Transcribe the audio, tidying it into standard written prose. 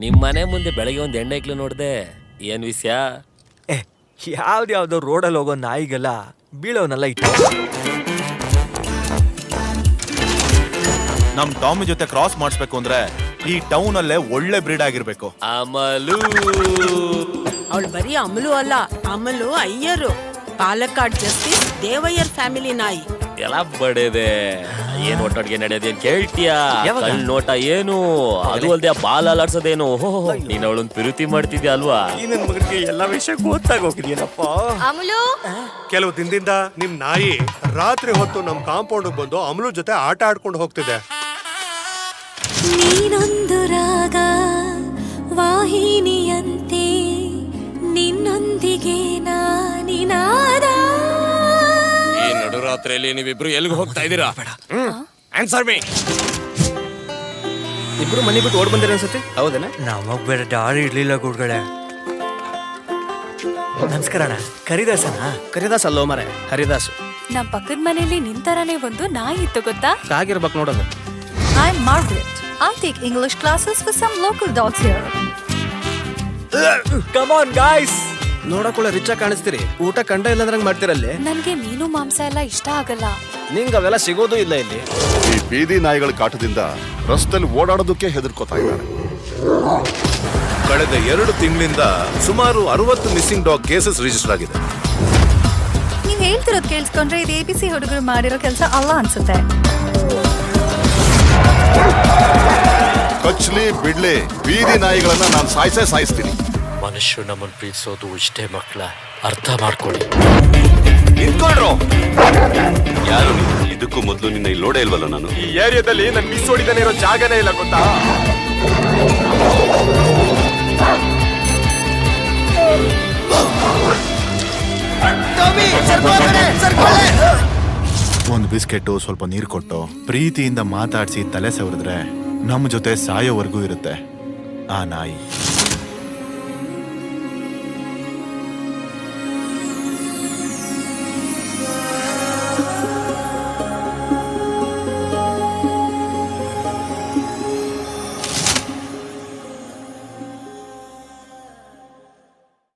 ನಿಮ್ ಮನೆ ಮುಂದೆ ಬೆಳಗ್ಗೆ ಒಂದ್ ಹೆಣ್ಣೈಕ್ಲು ನೋಡ್ದೆ, ಏನ್ ವಿಷಯ? ಯಾವ್ದ್ಯಾವ್ದೋ ರೋಡಲ್ಲಿ ಹೋಗೋ ನಾಯಿಗೆಲ್ಲ ಬೀಳೋನೆಲ್ಲ ಇಟ್ಟು ನಮ್ ಟಾಮಿ ಜೊತೆ ಕ್ರಾಸ್ ಮಾಡಿಸ್ಬೇಕು ಅಂದ್ರೆ ಈ ಟೌನ್ ಅಲ್ಲೇ ಒಳ್ಳೆ ಬ್ರೀಡ್ ಆಗಿರ್ಬೇಕು. ಅಮಲು ಅವಳು ಬರೀ ಅಮಲು ಅಲ್ಲ, ಅಮಲು ಅಯ್ಯರು, ಪಾಲಕ್ಕಾಡ್ ಜಸ್ಟಿಸ್ ದೇವಯ್ಯರ್ ಫ್ಯಾಮಿಲಿ ನಾಯಿ. ಎಲ್ಲ ಬಡದೆ ಏನ್ ಒಟ್ಟೊಟ್ಟಿಗೆ ನಡೆಯೋದು ಏನ್ ಕೇಳ್ತೀಯಾ? ಕಳ್ ನೋಟ ಏನು, ಅದು ಅಲ್ದೆ ಬಾಲ್ ಅಲಾಡ್ಸೋದೇನು. ನೀನ್ ಅವಳೊಂದ್ ಪ್ರೀತಿ ಮಾಡ್ತಿದ್ಯಾ ಅಲ್ವಾ? ಈ ನನ್ ಮಗನಿಗೆ ಎಲ್ಲ ವಿಷಯ ಗೊತ್ತಾಗ ಹೋಗಿದ್ಯೇನಪ್ಪ. ಅಮಲು ಕೆಲವು ದಿನದಿಂದ ನಿಮ್ ನಾಯಿ ರಾತ್ರಿ ಹೊತ್ತು ನಮ್ ಕಾಂಪೌಂಡ್ ಬಂದು ಅಮಲು ಜೊತೆ ಆಟ ಆಡ್ಕೊಂಡು ಹೋಗ್ತಿದೆ. ನೀನೊಂದು ರಾಗ ವಾಹಿನಿಯಂತೆ, ನಿನ್ನೊಂದಿಗೆ ನಾನಿನಾದ. ಈ ನಡುರಾತ್ರಿಯಲ್ಲಿ ನೀವಿಬ್ರು ಎಲ್ಲಿಗೆ ಹೋಗ್ತಾ ಇದ್ದೀರಾ? Answer me. ಇಬ್ರು ಮನೆ ಬಿಟ್ಟು ಓಡ್ ಬಂದಿರ ಅನ್ಸುತ್ತೆ. ಹೌದನ? ನಮಗ್ ಬೇರೆ ದಾರಿ ಇರ್ಲಿಲ್ಲ ಗುರುಗಳೇ. ನಮಸ್ಕಾರ ಅಣ್ಣ. ಕರಿದಾಸನ? ಕರಿದಾಸ್ ಅಲ್ಲೋ ಮರೆ, ಹರಿದಾಸು. ನಮ್ ಪಕ್ಕದ ಮನೇಲಿ ನಿಂತರನೇ ಒಂದು ನಾಯಿ ಇತ್ತು ಗೊತ್ತಾ? ಆಗಿರ್ಬೇಕು ನೋಡೋದು. I'm Margaret. I take English classes for some local dogs here. Come on guys. ನೋಡಕ್ಕೂಳ ರಿಚ್ ಆಗಿ ಕಾಣಿಸ್ತೀರಿ, ಊಟ ಕಂಡ ಇಲ್ಲಂದ್ರಂಗ್ ಮಾಡ್ತಿರಲ್ಲಿ. ನನ್ಗೆ ಮೀನು ಮಾಂಸ ಎಲ್ಲ ಇಷ್ಟ ಆಗಲ್ಲ. ನಿಂಗೆ ಅವೆಲ್ಲ ಸಿಗೋದು ಇಲ್ಲ ಇಲ್ಲಿ. ಈ ಬೀದಿ ನಾಯಿಗಳ ಕಾಟದಿಂದ ರಸ್ತೆಯಲ್ಲಿ ಓಡಾಡೋದಕ್ಕೆ ಹೆದರ್ಕೋತಾ ಇದ್ದಾರೆ. ಕಳೆದ 2 ತಿಂಗಳಿಂದ ಸುಮಾರು 60 ಮಿಸ್ಸಿಂಗ್ ಡಾಗ್ ಕೇಸಸ್ ರಿಜಿಸ್ಟರ್ ಆಗಿದೆ. ನೀವ್ ಹೇಳ್ತಿರೋದ್ ಕೇಳಿಸ್ಕೊಂಡ್ರೆ ಇದು ABC ಹುಡುಗರು ಮಾಡಿರೋ ಕೆಲಸ ಅಲ್ಲ ಅನ್ಸುತ್ತೆ. ಕಚ್ಲಿ ಬಿಡ್ಲಿ, ಬೀದಿ ನಾಯಿಗಳನ್ನ ನಾನು ಸಾಯಿಸ್ತೀನಿ. ಮನುಷ್ಯರು ನಮ್ಮನ್ನು ಪ್ರೀತಿಸೋದು ಇಷ್ಟೇ ಮಕ್ಕಳ, ಅರ್ಥ ಮಾಡ್ಕೊಳ್ಳಿ. ನಿಂತ್ಕೊಂಡ್ರು. ಯಾರು ಇದಕ್ಕೂ ಮೊದಲು ನಿನ್ನ ಇಲ್ಲಿ ನೋಡೇ ಇಲ್ವಲ್ಲ ನಾನು. ಈ ಏರಿಯಾದಲ್ಲಿ ನನ್ ಮಿಸ್ ಹೊಡಿತಾನೆ ಇರೋ ಜಾಗನೇ ಇಲ್ಲ ಗೊತ್ತಾ? ಒಂದು ಬಿಸ್ಕೆಟ್, ಸ್ವಲ್ಪ ನೀರು ಕೊಟ್ಟು ಪ್ರೀತಿಯಿಂದ ಮಾತಾಡಿಸಿ ತಲೆ ಸವರಿದ್ರೆ ನಮ್ಮ ಜೊತೆ ಸಾಯೋವರೆಗೂ ಇರುತ್ತೆ ಆ ನಾಯಿ.